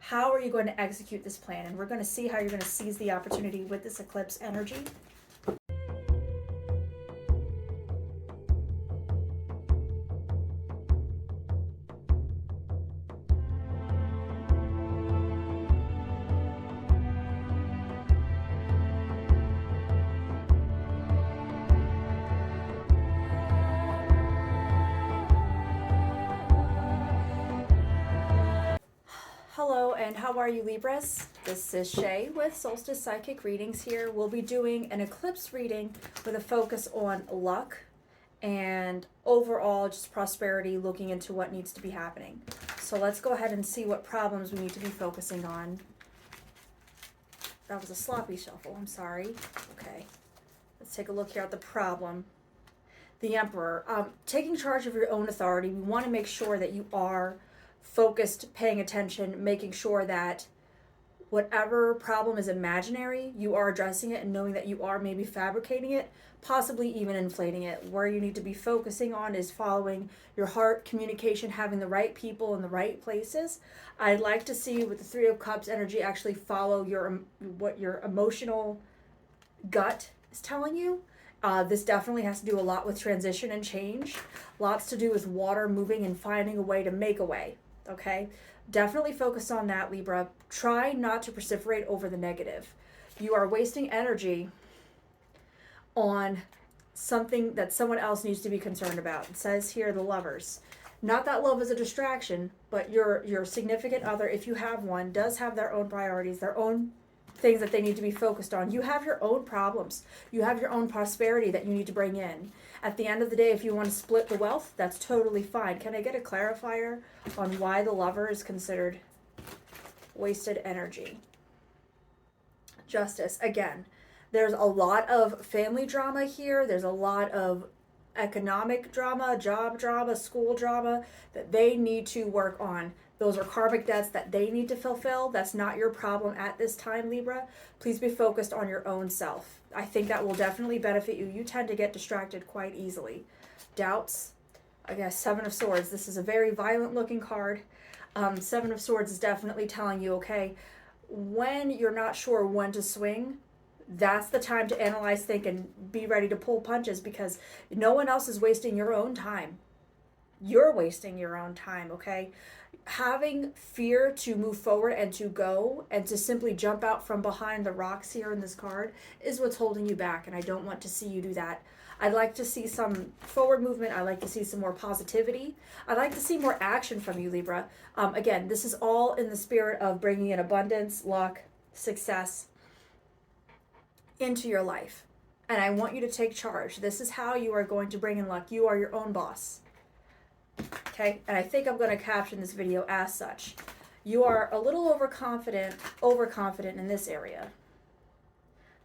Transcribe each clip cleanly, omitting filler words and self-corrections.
How are you going to execute this plan? And we're going to see how you're going to seize the opportunity with this eclipse energy. Hello, and how are you, Libras? This is Shay with Solstice Psychic Readings here. We'll be doing an eclipse reading with a focus on luck and overall just prosperity, looking into what needs to be happening. So let's go ahead and see what problems we need to be focusing on. That was a sloppy shuffle, I'm sorry. Okay, let's take a look here at the problem. The Emperor. Taking charge of your own authority, we want to make sure that you are focused, paying attention, making sure that whatever problem is imaginary, you are addressing it and knowing that you are maybe fabricating it, possibly even inflating it. Where you need to be focusing on is following your heart, communication, having the right people in the right places. I'd like to see with the Three of Cups energy actually follow what your emotional gut is telling you. This definitely has to do a lot with transition and change. Lots to do with water moving and finding a way to make a way. Okay? Definitely focus on that, Libra. Try not to proliferate over the negative. You are wasting energy on something that someone else needs to be concerned about. It says here, the Lovers. Not that love is a distraction, but your significant other, if you have one, does have their own priorities, their own things that they need to be focused on. You have your own problems. You have your own prosperity that you need to bring in. At the end of the day, if you want to split the wealth, that's totally fine. Can I get a clarifier on why the Lover is considered wasted energy? Justice. Again, there's a lot of family drama here. There's a lot of economic drama, job drama, school drama that they need to work on. Those are karmic debts that they need to fulfill. That's not your problem at this time, Libra. Please be focused on your own self. I think that will definitely benefit you. You tend to get distracted quite easily. Doubts. I guess Seven of Swords. This is a very violent looking card. Seven of Swords is definitely telling you, okay, when you're not sure when to swing, that's the time to analyze, think, and be ready to pull punches, because no one else is wasting your own time. You're wasting your own time, okay? Having fear to move forward and to go and to simply jump out from behind the rocks here in this card is what's holding you back, and I don't want to see you do that. I'd like to see some forward movement. I'd like to see some more positivity. I'd like to see more action from you, Libra. Again, this is all in the spirit of bringing in abundance, luck, success into your life. And I want you to take charge. This is how you are going to bring in luck. You are your own boss. Okay, and I think I'm going to caption this video as such. You are a little overconfident in this area.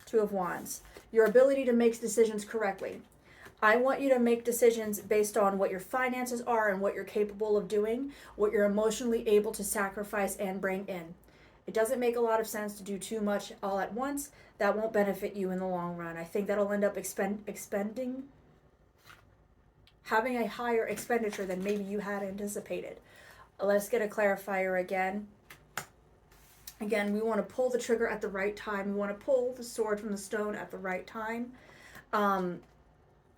Two of Wands. Your ability to make decisions correctly. I want you to make decisions based on what your finances are and what you're capable of doing, what you're emotionally able to sacrifice and bring in. It doesn't make a lot of sense to do too much all at once. That won't benefit you in the long run. I think that'll end up having a higher expenditure than maybe you had anticipated. Let's get a clarifier again. Again, we want to pull the trigger at the right time. We want to pull the sword from the stone at the right time. And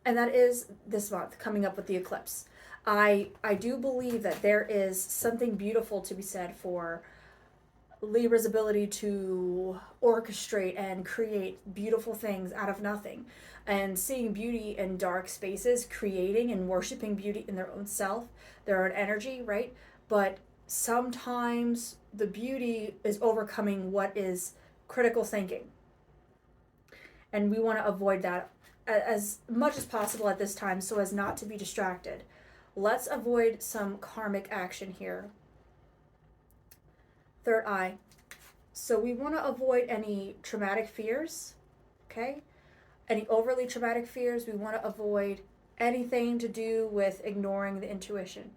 that is this month, coming up with the eclipse. I do believe that there is something beautiful to be said for Libra's ability to orchestrate and create beautiful things out of nothing, and seeing beauty in dark spaces, creating and worshiping beauty in their own self, their own energy, right? But sometimes the beauty is overcoming what is critical thinking. And we want to avoid that as much as possible at this time so as not to be distracted. Let's avoid some karmic action here. Third eye. So we want to avoid any traumatic fears, okay? Any overly traumatic fears. We want to avoid anything to do with ignoring the intuition,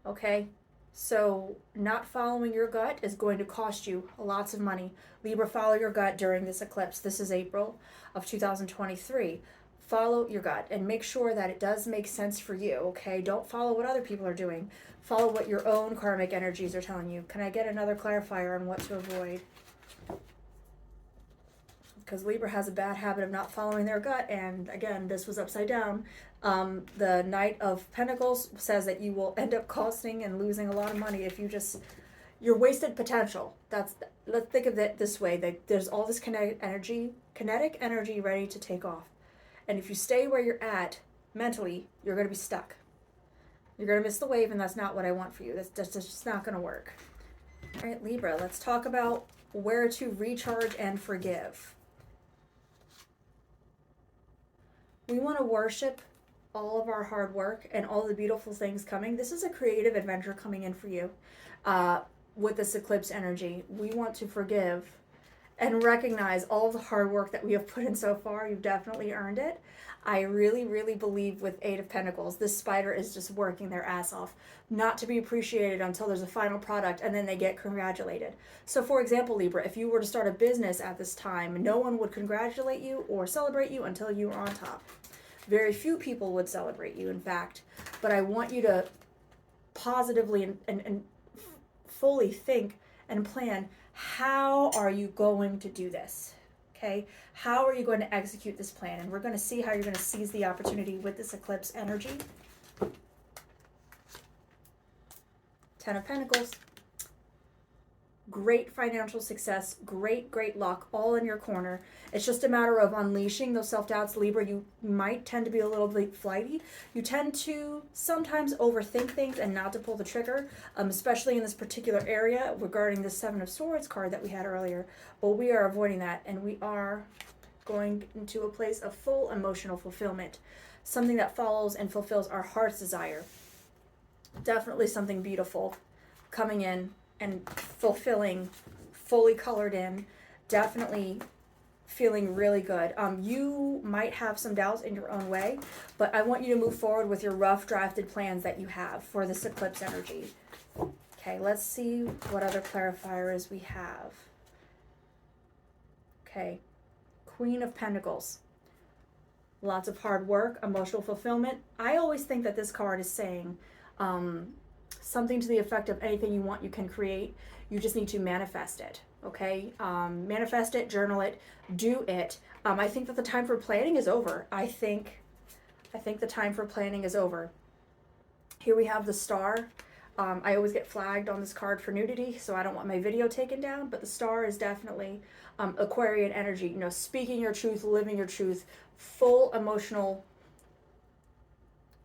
okay? So not following your gut is going to cost you lots of money. Libra, follow your gut during this eclipse. This is April of 2023. Follow your gut and make sure that it does make sense for you, okay? Don't follow what other people are doing. Follow what your own karmic energies are telling you. Can I get another clarifier on what to avoid? Because Libra has a bad habit of not following their gut, and again, this was upside down. The Knight of Pentacles says that you will end up costing and losing a lot of money if you just, your wasted potential. Let's think of it this way, that there's all this kinetic energy ready to take off. And if you stay where you're at mentally, you're going to be stuck. You're going to miss the wave, and that's not what I want for you. That's just not going to work. All right, Libra, let's talk about where to recharge and forgive. We want to worship all of our hard work and all the beautiful things coming. This is a creative adventure coming in for you with this eclipse energy. We want to forgive and recognize all the hard work that we have put in so far. You've definitely earned it. I really, really believe with Eight of Pentacles, this spider is just working their ass off, not to be appreciated until there's a final product and then they get congratulated. So for example, Libra, if you were to start a business at this time, no one would congratulate you or celebrate you until you were on top. Very few people would celebrate you, in fact. But I want you to positively and fully think and plan, how are you going to do this? Okay, how are you going to execute this plan? And we're going to see how you're going to seize the opportunity with this eclipse energy. 10 of Pentacles. Great financial success, great luck, all in your corner. It's just a matter of unleashing those self-doubts. Libra, you might tend to be a little bit flighty. You tend to sometimes overthink things and not to pull the trigger, especially in this particular area regarding the Seven of Swords card that we had earlier. But we are avoiding that, and we are going into a place of full emotional fulfillment, something that follows and fulfills our heart's desire. Definitely something beautiful coming in and fulfilling, fully colored in, definitely feeling really good. You might have some doubts in your own way, but I want you to move forward with your rough drafted plans that you have for this eclipse energy. Okay, let's see what other clarifiers we have. Okay, Queen of Pentacles. Lots of hard work, emotional fulfillment. I always think that this card is saying something to the effect of anything you want, you can create. You just need to manifest it, okay? Manifest it, journal it, do it. I think that the time for planning is over. I think the time for planning is over. Here we have the Star. I always get flagged on this card for nudity, so I don't want my video taken down, but the Star is definitely Aquarian energy, you know, speaking your truth, living your truth, full emotional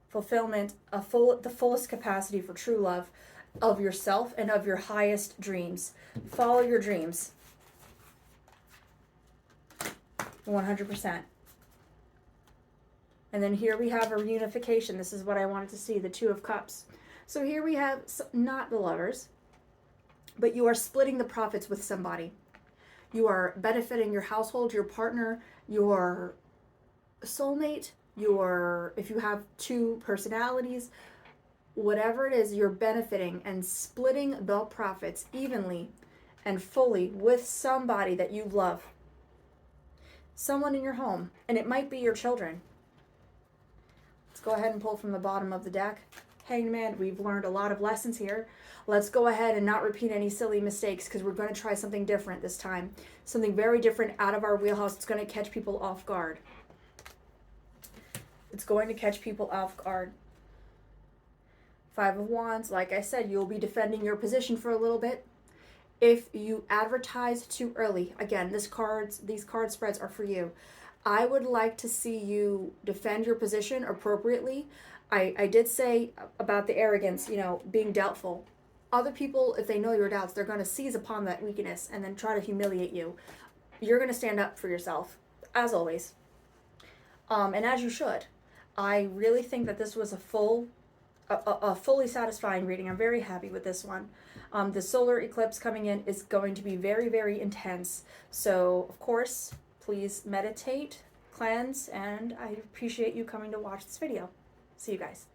fulfillment, the fullest capacity for true love of yourself and of your highest dreams. Follow your dreams. 100%. And then here we have a reunification. This is what I wanted to see, the Two of Cups. So here we have not the lovers, but you are splitting the profits with somebody. You are benefiting your household, your partner, your soulmate, if you have two personalities, whatever it is, you're benefiting and splitting the profits evenly and fully with somebody that you love. Someone in your home, and it might be your children. Let's go ahead and pull from the bottom of the deck. Hangman, we've learned a lot of lessons here. Let's go ahead and not repeat any silly mistakes, because we're going to try something different this time. Something very different out of our wheelhouse. It's going to catch people off guard. It's going to catch people off guard. Five of Wands, like I said, you'll be defending your position for a little bit. If you advertise too early, again, these card spreads are for you. I would like to see you defend your position appropriately. I did say about the arrogance, you know, being doubtful. Other people, if they know your doubts, they're going to seize upon that weakness and then try to humiliate you. You're going to stand up for yourself, as always. And as you should. I really think that this was a fully satisfying reading. I'm very happy with this one. The solar eclipse coming in is going to be very, very intense. So, of course, please meditate, cleanse, and I appreciate you coming to watch this video. See you guys.